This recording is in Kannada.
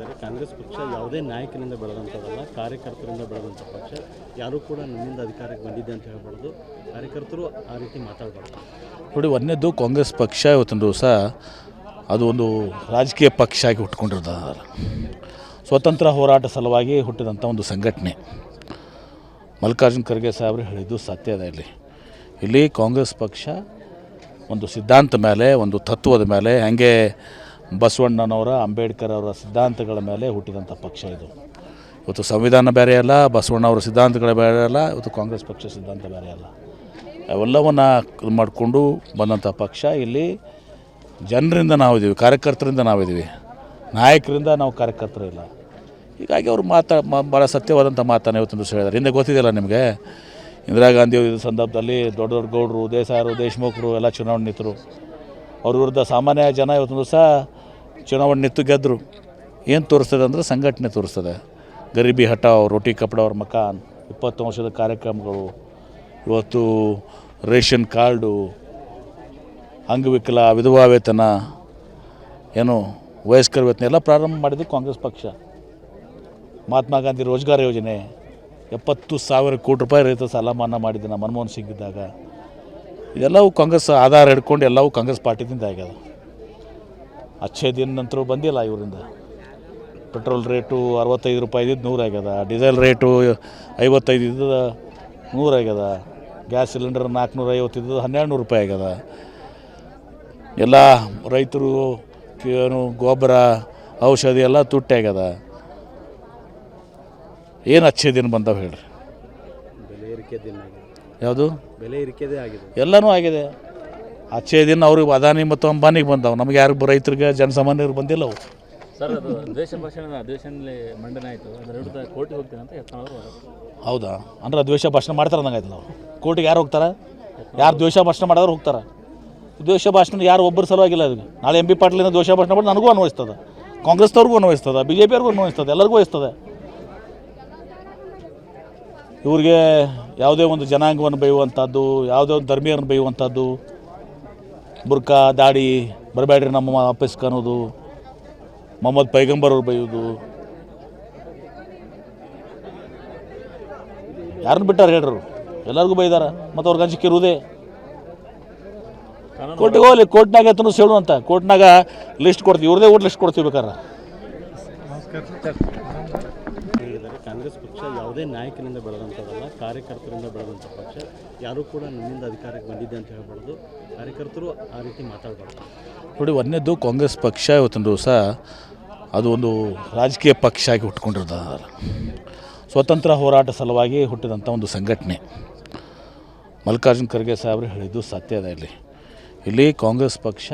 ಹೇಳಿದ್ದಾರೆ. ಕಾಂಗ್ರೆಸ್ ಪಕ್ಷ ಯಾವುದೇ ನಾಯಕನಿಂದ ಬೆಳೆದಂಥದ್ದಲ್ಲ, ಕಾರ್ಯಕರ್ತರಿಂದ ಬೆಳೆದಂಥ ಪಕ್ಷ. ಯಾರೂ ಕೂಡ ನಮ್ಮಿಂದ ಅಧಿಕಾರಕ್ಕೆ ಬಂದಿದೆ ಅಂತ ಹೇಳ್ಬಾರ್ದು, ಕಾರ್ಯಕರ್ತರು ಆ ರೀತಿ ಮಾತಾಡಬಾರ್ದು. ನೋಡಿ, ಒಂದನೇದು ಕಾಂಗ್ರೆಸ್ ಪಕ್ಷ ಇವತ್ತಿನ ದಿವಸ ಅದು ಒಂದು ರಾಜಕೀಯ ಪಕ್ಷ ಆಗಿ ಹುಟ್ಕೊಂಡಿರೋದು. ಸ್ವತಂತ್ರ ಹೋರಾಟ ಸಲುವಾಗಿ ಹುಟ್ಟಿದಂಥ ಒಂದು ಸಂಘಟನೆ. ಮಲ್ಲಿಕಾರ್ಜುನ ಖರ್ಗೆ ಸಾಹೇಬರು ಹೇಳಿದ್ದು ಸತ್ಯ ಇದೆ. ಇಲ್ಲಿ ಕಾಂಗ್ರೆಸ್ ಪಕ್ಷ ಒಂದು ಸಿದ್ಧಾಂತ ಮೇಲೆ, ಒಂದು ತತ್ವದ ಮೇಲೆ, ಹಾಗೆ ಬಸವಣ್ಣನವರ, ಅಂಬೇಡ್ಕರ್ ಅವರ ಸಿದ್ಧಾಂತಗಳ ಮೇಲೆ ಹುಟ್ಟಿದಂಥ ಪಕ್ಷ ಇದು. ಇವತ್ತು ಸಂವಿಧಾನ ಬೇರೆ ಅಲ್ಲ, ಬಸವಣ್ಣವರ ಸಿದ್ಧಾಂತಗಳ ಬೇರೆ ಅಲ್ಲ, ಇವತ್ತು ಕಾಂಗ್ರೆಸ್ ಪಕ್ಷ ಸಿದ್ಧಾಂತ ಬೇರೆ ಅಲ್ಲ. ಅವೆಲ್ಲವನ್ನು ಇದು ಮಾಡಿಕೊಂಡು ಬಂದಂಥ ಪಕ್ಷ. ಇಲ್ಲಿ ಜನರಿಂದ ನಾವಿದ್ದೀವಿ, ಕಾರ್ಯಕರ್ತರಿಂದ ನಾವಿದ್ದೀವಿ, ನಾಯಕರಿಂದ ನಾವು ಕಾರ್ಯಕರ್ತರು ಇಲ್ಲ. ಹೀಗಾಗಿ ಅವರು ಭಾಳ ಸತ್ಯವಾದಂಥ ಮಾತನ್ನು ಇವತ್ತು ದಿವಸ ಹೇಳಿದ್ದಾರೆ. ಹಿಂದೆ ಗೊತ್ತಿದೆಯಲ್ಲ ನಿಮಗೆ, ಇಂದಿರಾ ಗಾಂಧಿ ಸಂದರ್ಭದಲ್ಲಿ ದೊಡ್ಡ ದೊಡ್ಡ ಗೌಡರು, ದೇಸಾಯರು, ದೇಶಮುಖರು ಎಲ್ಲ ಚುನಾವಣೆ ನಿಂತರು. ಅವ್ರ ವಿರುದ್ಧ ಸಾಮಾನ್ಯ ಜನ ಇವತ್ತು ದಿವಸ ಚುನಾವಣೆ ನಿಂತು ಗೆದ್ದರು. ಏನು ತೋರಿಸ್ತದೆ ಅಂದರೆ ಸಂಘಟನೆ ತೋರಿಸ್ತದೆ. ಗರೀಬಿ ಹಟಾವ್, ರೋಟಿ ಕಪಡ ಅವ್ರ ಮಕಾನ್, 20 ವರ್ಷದ ಕಾರ್ಯಕ್ರಮಗಳು, ಇವತ್ತು ರೇಷನ್ ಕಾರ್ಡು, ಅಂಗವಿಕಲ, ವಿಧವಾ ವೇತನ, ಏನು ವಯಸ್ಕರ ವೇತನ ಎಲ್ಲ ಪ್ರಾರಂಭ ಮಾಡಿದ್ದು ಕಾಂಗ್ರೆಸ್ ಪಕ್ಷ. ಮಹಾತ್ಮ ಗಾಂಧಿ ರೋಜ್ಗಾರ್ ಯೋಜನೆ, 70,000 ಕೋಟಿ ರೂಪಾಯಿ ರೈತ ಸಾಲ ಮನ್ನಾ ಮಾಡಿದ್ದು ನಮ್ಮ ಮನಮೋಹನ್ ಸಿಂಗ್ ಇದ್ದಾಗ. ಇದೆಲ್ಲವೂ ಕಾಂಗ್ರೆಸ್ ಆಧಾರ ಹಿಡ್ಕೊಂಡು ಎಲ್ಲವೂ ಕಾಂಗ್ರೆಸ್ ಪಾರ್ಟಿದಿಂದ ಆಗ್ಯದ. ಅಚ್ಚೇ ದಿನ ನಂತರ ಬಂದಿಲ್ಲ ಇವರಿಂದ. ಪೆಟ್ರೋಲ್ ರೇಟು 65 ರೂಪಾಯಿ ಇದ್ದಿದ್ದು 100 ಆಗ್ಯದ, ಡೀಸೆಲ್ ರೇಟು 55 ಇದ್ದದ್ದು 100 ಆಗ್ಯದ, ಗ್ಯಾಸ್ ಸಿಲಿಂಡರ್ 450 ಇದ್ದದ್ದು 1200 ರೂಪಾಯಿ ಆಗ್ಯದ. ಎಲ್ಲ ರೈತರು ಏನು ಗೊಬ್ಬರ, ಔಷಧಿ ಎಲ್ಲ ತುಟ್ಟಿ ಆಗ್ಯದ. ಏನು ಅಚ್ಚೇ ದಿನ ಬಂದವು ಹೇಳ್ರಿ? ಬೆಲೆ ಏರಿಕೆ ದಿನ ಯಾವುದು? ಬೆಲೆ ಏರಿಕೆದೇ ಆಗಿದೆ, ಎಲ್ಲನೂ ಆಗಿದೆ. ಅಚ್ಚೇ ದಿನ ಅವ್ರಿಗೆ ಅದಾನಿ ಮತ್ತು ಅಂಬಾನಿಗೆ ಬಂದವು, ನಮಗೆ ಯಾರಿಗೂ ರೈತರಿಗೆ ಜನಸಾಮಾನ್ಯರಿಗೆ ಬಂದಿಲ್ಲ ಅವು. ಸರ್, ಅದು ದ್ವೇಷ ಭಾಷಣ ಅಧಿವೇಶನದಲ್ಲಿ ಮಂಡನೆ ಆಯಿತು, ಅದರ ವಿರುದ್ಧ ಕೋರ್ಟಿಗೆ ಹೋಗ್ತೀನಿ ಅಂತ ಯತ್ನಾಳ್. ಹೌದಾ? ಅಂದ್ರೆ ದ್ವೇಷ ಭಾಷಣ ಮಾಡ್ತಾರೆ ಅಂದಂಗಾಯ್ತಲ್ಲ ಅವರು. ಕೋರ್ಟಿಗೆ ಯಾರು ಹೋಗ್ತಾರೆ? ಯಾರು ದ್ವೇಷ ಭಾಷಣ ಮಾಡೋರು ಹೋಗ್ತಾರೆ. ದ್ವೇಷ ಭಾಷಣ ಯಾರು ಒಬ್ಬರು ಸಲುವಾಗಿಲ್ಲ. ಅದಕ್ಕೆ ನಾಳೆ ಎಂ ಬಿ ಪಾಟೀಲಿಂದ ದ್ವೇಷ ಭಾಷಣ ಮಾಡಿ ನನಗೂ ಅನ್ವಯಿಸ್ತದೆ, ಕಾಂಗ್ರೆಸ್ನವ್ರಿಗೂ ಅನ್ವಯಿಸ್ತದೆ, BJP ಅವ್ರಿಗೂ ಅನ್ವಯಿಸ್ತದೆ, ಎಲ್ಲರಿಗೂ ಅನಿಸ್ತದೆ. ಇವ್ರಿಗೆ ಯಾವುದೇ ಒಂದು ಜನಾಂಗವನ್ನು ಬೈಯುವಂಥದ್ದು, ಯಾವುದೇ ಒಂದು ಧರ್ಮೀಯರನ್ನು ಬೈಯುವಂಥದ್ದು, ಬುರ್ಕಾ ದಾಡಿ ಬರಬೇಡ್ರಿ ನಮ್ಮ ಆಫೀಸ್ಗೆ ಅನ್ನೋದು, ಮೊಹಮ್ಮದ್ ಪೈಗಂಬರ್ ಅವ್ರು ಬೈಯೋದು, ಯಾರನ್ನು ಬಿಟ್ಟಾರ ಹೇಳ್ರು? ಎಲ್ಲರಿಗೂ ಬೈದಾರ. ಮತ್ತು ಅವ್ರಿಗೆ ಅಂಜಿಕೆ ಇರುವುದೇ. ಕೋರ್ಟಿಗೆ ಹೋಗಲಿ, ಕೋರ್ಟ್ನಾಗ ಎತ್ತನು ಸೇಳು ಅಂತ, ಕೋರ್ಟ್ನಾಗ ಲಿಸ್ಟ್ ಕೊಡ್ತೀವಿ, ಇವ್ರದೇ ಊಟ ಲಿಸ್ಟ್ ಕೊಡ್ತೀವಿ ಬೇಕಾರೆ. ಹೇಳಿದ್ದಾರೆ. ಕಾಂಗ್ರೆಸ್ ಪಕ್ಷ ಯಾವುದೇ ನಾಯಕನಿಂದ ಬೆಳೆದಂಥದ್ದಲ್ಲ, ಕಾರ್ಯಕರ್ತರಿಂದ ಬೆಳೆದಂಥ ಪಕ್ಷ. ಯಾರೂ ಕೂಡ ನಮ್ಮಿಂದ ಅಧಿಕಾರಕ್ಕೆ ಬಂದಿದೆ ಅಂತ ಹೇಳ್ಬಾರ್ದು, ಕಾರ್ಯಕರ್ತರು ಆ ರೀತಿ ಮಾತಾಡಬಾರ್ದು. ನೋಡಿ, ಒಂದನೇದು ಕಾಂಗ್ರೆಸ್ ಪಕ್ಷ ಇವತ್ತಿನ ದಿವಸ ಅದು ಒಂದು ರಾಜಕೀಯ ಪಕ್ಷ ಆಗಿ ಹುಟ್ಕೊಂಡಿರೋದು. ಸ್ವತಂತ್ರ ಹೋರಾಟ ಸಲುವಾಗಿ ಹುಟ್ಟಿದಂಥ ಒಂದು ಸಂಘಟನೆ. ಮಲ್ಲಿಕಾರ್ಜುನ ಖರ್ಗೆ ಸಾಹೇಬರು ಹೇಳಿದ್ದು ಸತ್ಯ ಇದೆ. ಇಲ್ಲಿ ಕಾಂಗ್ರೆಸ್ ಪಕ್ಷ